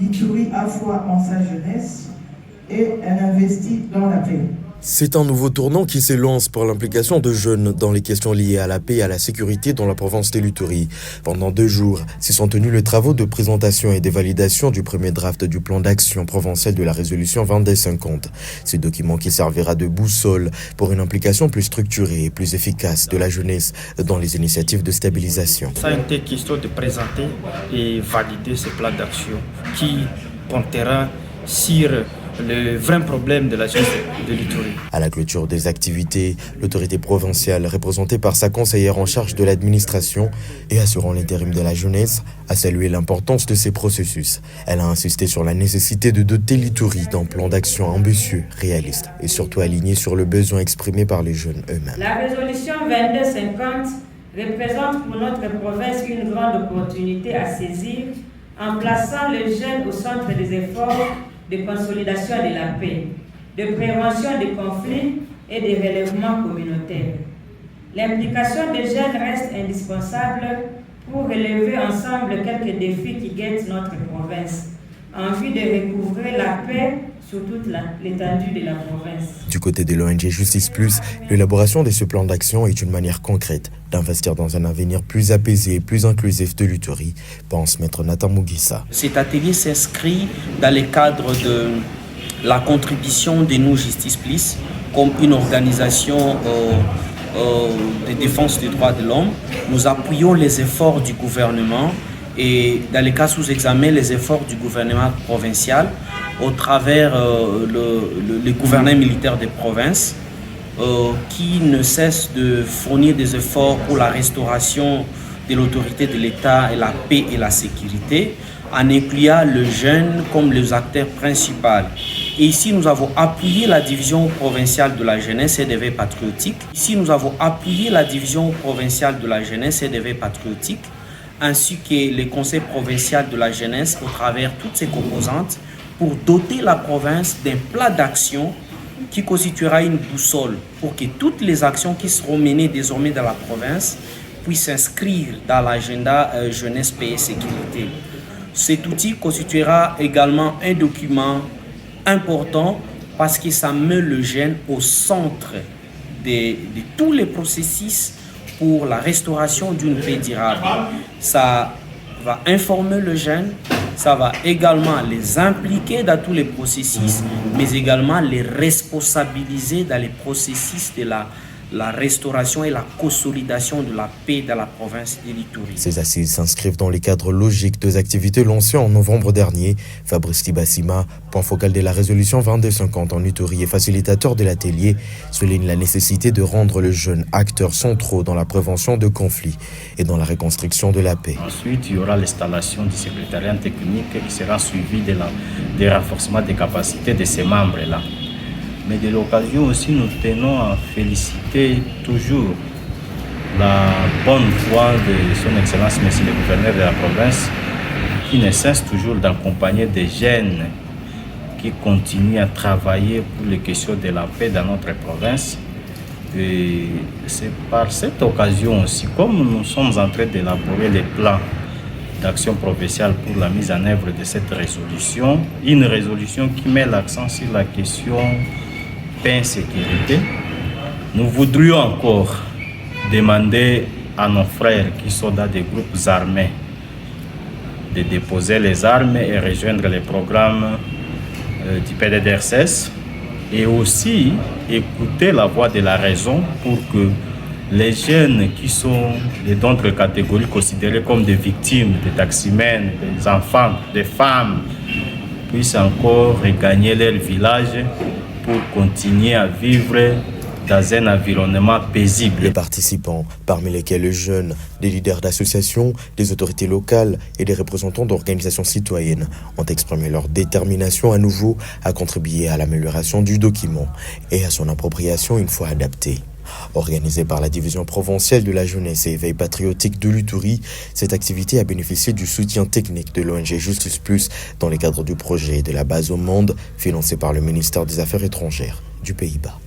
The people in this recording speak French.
l'Ituri a foi en sa jeunesse et elle investit dans la paix. C'est un nouveau tournant qui s'élance pour l'implication de jeunes dans les questions liées à la paix et à la sécurité dans la province de l'Ituri. Pendant 2 jours, s'y sont tenus les travaux de présentation et de validation du premier draft du plan d'action provincial de la résolution 2250. Ce document qui servira de boussole pour une implication plus structurée et plus efficace de la jeunesse dans les initiatives de stabilisation. Ça a été question de présenter et valider ce plan d'action qui portera sur le vrai problème de la jeunesse de l'Ituri. À la clôture des activités, l'autorité provinciale, représentée par sa conseillère en charge de l'administration et assurant l'intérim de la jeunesse, a salué l'importance de ces processus. Elle a insisté sur la nécessité de doter l'Ituri d'un plan d'action ambitieux, réaliste et surtout aligné sur le besoin exprimé par les jeunes eux-mêmes. La résolution 2250 représente pour notre province une grande opportunité à saisir en plaçant les jeunes au centre des efforts de consolidation de la paix, de prévention des conflits et de relèvement communautaire. L'implication des jeunes reste indispensable pour relever ensemble quelques défis qui guettent notre province, en vue de recouvrer la paix sur toute l'étendue de la province. Du côté de l'ONG Justice Plus, l'élaboration de ce plan d'action est une manière concrète d'investir dans un avenir plus apaisé et plus inclusif de l'Ituri, pense Maître Nathan Mugisa. Cet atelier s'inscrit dans le cadre de la contribution de nous Justice Plus comme une organisation de défense des droits de l'homme. Nous appuyons les efforts du gouvernement et dans les cas sous examen, les efforts du gouvernement provincial au travers le gouvernement militaire des provinces qui ne cesse de fournir des efforts pour la restauration de l'autorité de l'État et la paix et la sécurité, en incluant le jeune comme les acteurs principaux. Et ici, nous avons appuyé la division provinciale de la jeunesse et des veilles patriotiques. Ici, nous avons appuyé la division provinciale de la jeunesse et des veilles patriotiques, ainsi que les conseils provinciaux de la jeunesse au travers toutes ses composantes, pour doter la province d'un plan d'action qui constituera une boussole pour que toutes les actions qui seront menées désormais dans la province puissent s'inscrire dans l'agenda jeunesse, paix et sécurité. Cet outil constituera également un document important parce que ça met le jeune au centre de tous les processus pour la restauration d'une paix durable. Ça va informer le jeune, ça va également les impliquer dans tous les processus, mais également les responsabiliser dans les processus de la restauration et la consolidation de la paix dans la province de l'Ituri. Ces assises s'inscrivent dans les cadres logiques des activités lancées en novembre dernier. Fabrice Tibassima, point focal de la résolution 2250 en Ituri et facilitateur de l'atelier, souligne la nécessité de rendre le jeune acteur centraux dans la prévention de conflits et dans la reconstruction de la paix. Ensuite, il y aura l'installation du secrétariat technique qui sera suivi des renforcements des capacités de ces membres-là. Mais de l'occasion aussi, nous tenons à féliciter toujours la bonne foi de son Excellence, Monsieur le gouverneur de la province, qui ne cesse toujours d'accompagner des jeunes qui continuent à travailler pour les questions de la paix dans notre province. Et c'est par cette occasion aussi, comme nous sommes en train d'élaborer les plans d'action provinciale pour la mise en œuvre de cette résolution, une résolution qui met l'accent sur la question paix et sécurité, nous voudrions encore demander à nos frères qui sont dans des groupes armés de déposer les armes et rejoindre les programmes du PDDRCS et aussi écouter la voix de la raison pour que les jeunes qui sont d'autres catégories considérées comme des victimes, des taximens, des enfants, des femmes, puissent encore regagner leur village pour continuer à vivre dans un environnement paisible. Les participants, parmi lesquels les jeunes, des leaders d'associations, des autorités locales et des représentants d'organisations citoyennes, ont exprimé leur détermination à nouveau à contribuer à l'amélioration du document et à son appropriation une fois adapté. Organisée par la division provinciale de la jeunesse et éveil patriotique de l'Ituri, cette activité a bénéficié du soutien technique de l'ONG Justice Plus dans le cadre du projet de la base au monde financé par le ministère des Affaires étrangères du Pays-Bas.